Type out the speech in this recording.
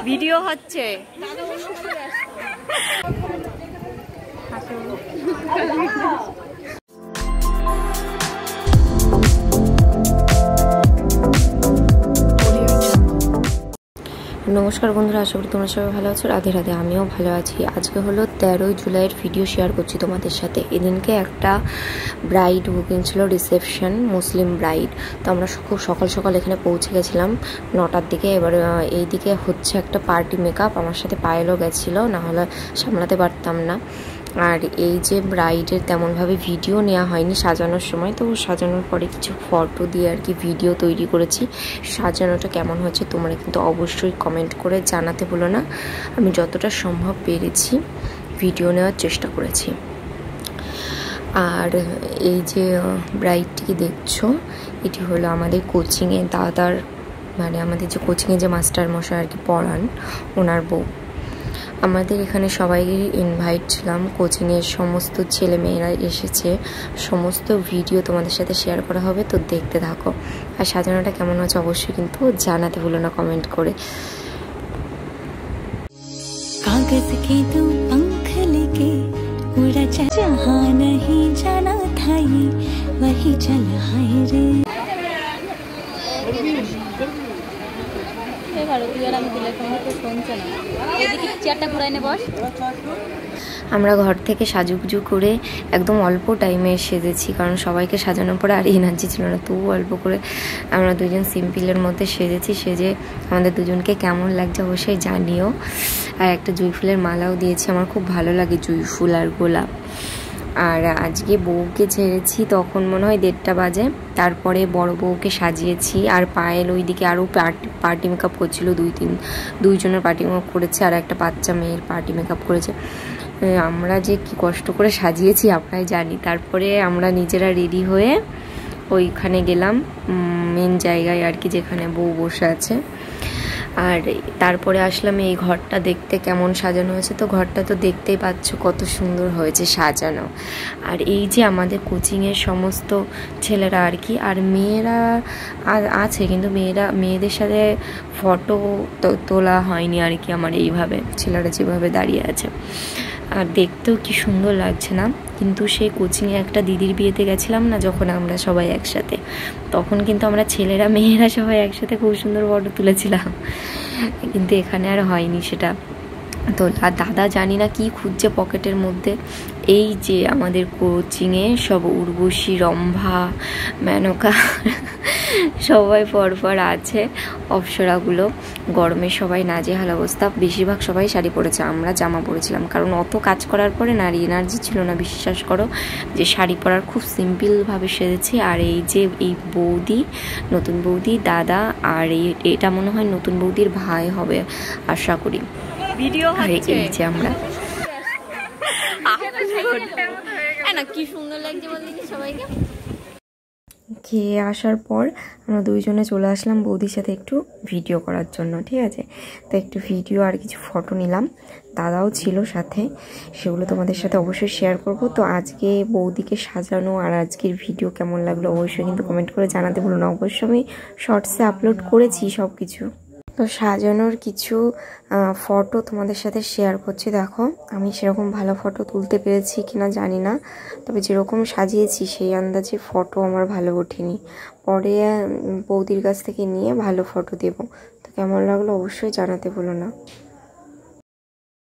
Video হচ্ছে। নমস্কার বন্ধুরা, আশা করি তোমরা সবাই ভালো আছো। রাধে রাধে, আমিও ভালো আছি। আজকে হলো 13 জুলাইয়ের ভিডিও শেয়ার করছি তোমাদের সাথে। এদিনকে একটা ব্রাইড বুকিং ছিল, রিসেপশন, মুসলিম ব্রাইড। তো আমরা খুব সকাল সকাল এখানে পৌঁছে গেছিলাম 9টার দিকে। এবার এইদিকে হচ্ছে একটা পার্টি মেকআপ, আমার সাথে পায়েলও গেছিলো, নাহলে সামলাতে পারতাম না। আর এই যে ব্রাইডের তেমনভাবে ভিডিও নেওয়া হয়নি সাজানোর সময়, তো সাজানোর পরে কিছু ফটো দিয়ে আর কি ভিডিও তৈরি করেছি। সাজানোটা কেমন হচ্ছে তোমরা কিন্তু অবশ্যই কমেন্ট করে জানাতে ভুলো না। আমি যতটা সম্ভব পেরেছি ভিডিও নেওয়ার চেষ্টা করেছি। আর এই যে ব্রাইডটিকে দেখছো, এটি হলো আমাদের কোচিংয়ে দাদার, মানে আমাদের যে কোচিংয়ে যে মাস্টার মশাই আর কি পড়ান, ওনার বউ। আমাদের এখানে সবাইকে ইনভাইট ছিলাম, কোচিংয়ের সমস্ত ছেলে মেয়েরা এসেছে। সমস্ত ভিডিও তোমাদের সাথে শেয়ার করা হবে, তো দেখতে থাকো। আর সাজানোটা কেমন হচ্ছে অবশ্যই কিন্তু জানাতে ভুলো না কমেন্ট করে। কাগজ কে তু पंख लेके उड़ा जहां नहीं जाना था ये वही चला है रे। আমরা ঘর থেকে সাজুগুজু করে একদম অল্প টাইমে সেজেছি, কারণ সবাইকে সাজানোর পরে আর এনার্জি ছিল না। তবু অল্প করে আমরা দুজন সিম্পলের মধ্যে সেজেছি। সেজে আমাদের দুজনকে কেমন লাগছে অবশ্যই জানিও। আর একটা জুঁই ফুলের মালাও দিয়েছি, আমার খুব ভালো লাগে জুঁই ফুল আর গোলাপ। আর আজকে বউকে ছেড়েছি তখন মনে হয় 1:30 বাজে। তারপরে বড় বউকে সাজিয়েছি। আর পায়েল ওইদিকে আরও পার্টি মেকআপ করছিল, দুইজনের পার্টি মেকআপ করেছে, আর একটা বাচ্চা মেয়ের পার্টি মেকআপ করেছে। আমরা যে কি কষ্ট করে সাজিয়েছি আপনারাই জানি। তারপরে আমরা নিজেরা রেডি হয়ে ওইখানে গেলাম মেন জায়গায় আর কি, যেখানে বউ বসে আছে। আর তারপরে আসলাম এই ঘরটা দেখতে কেমন সাজানো হয়েছে। তো ঘরটা তো দেখতেই পাচ্ছ কত সুন্দর হয়েছে সাজানো। আর এই যে আমাদের কোচিংয়ের সমস্ত ছেলেরা আর কি, আর মেয়েরা আছে, কিন্তু মেয়েদের সাথে ফটো তোলা হয়নি আর কি আমার এইভাবে, ছেলেরা যেভাবে দাঁড়িয়ে আছে। আর দেখতেও কি সুন্দর লাগছে না। কিন্তু সেই কোচিংয়ে একটা দিদির বিয়েতে গেছিলাম না, যখন আমরা সবাই একসাথে, তখন কিন্তু আমরা ছেলেরা মেয়েরা সবাই একসাথে খুব সুন্দর ফটো তুলেছিলাম। কিন্তু এখানে আর হয়নি সেটা। তো দাদা জানি না কি খুঁজছে পকেটের মধ্যে। এই যে আমাদের কোচিংয়ে সব উর্বশী, রম্ভা, মেনকা সবাই পরপর আছে। অপ্সরাগুলো গরমে সবাই নাজেহাল অবস্থা। বেশিরভাগ সবাই শাড়ি পরেছে, আমরা জামা পরেছিলাম, কারণ অত কাজ করার পরে নারী এনার্জি ছিল না। বিশ্বাস করো যে শাড়ি পরার খুব সিম্পলভাবে সেজেছি। আর এই যে এই বৌদি, নতুন বৌদি, দাদা, আর এটা মনে হয় নতুন বৌদির ভাই হবে আশা করি। ভিডিও হচ্ছে। এই যে আমরা কি সুন্দর লাগছে বলতে সবাইকে। খেয়ে আসার পর আমরা দুইজনে চলে আসলাম বৌদির সাথে একটু ভিডিও করার জন্য, ঠিক আছে। তো একটু ভিডিও আর কিছু ফটো নিলাম, দাদাও ছিল সাথে, সেগুলো তোমাদের সাথে অবশ্যই শেয়ার করব। তো আজকে বৌদিকে সাজানো আর আজকের ভিডিও কেমন লাগলো অবশ্যই কিন্তু কমেন্ট করে জানাতে ভুলো না। অবশ্যই আমি শর্টসে আপলোড করেছি সব কিছু। তো সাজানোর কিছু ফটো তোমাদের সাথে শেয়ার করছি। দেখো আমি সেরকম ভালো ফটো তুলতে পেরেছি কিনা জানি না, তবে যেরকম সাজিয়েছি সেই আন্দাজে ফটো আমার ভালো ওঠেনি। পরে বৌদির কাছ থেকে নিয়ে ভালো ফটো দেব। তো কেমন লাগলো অবশ্যই জানাতে ভুলো না।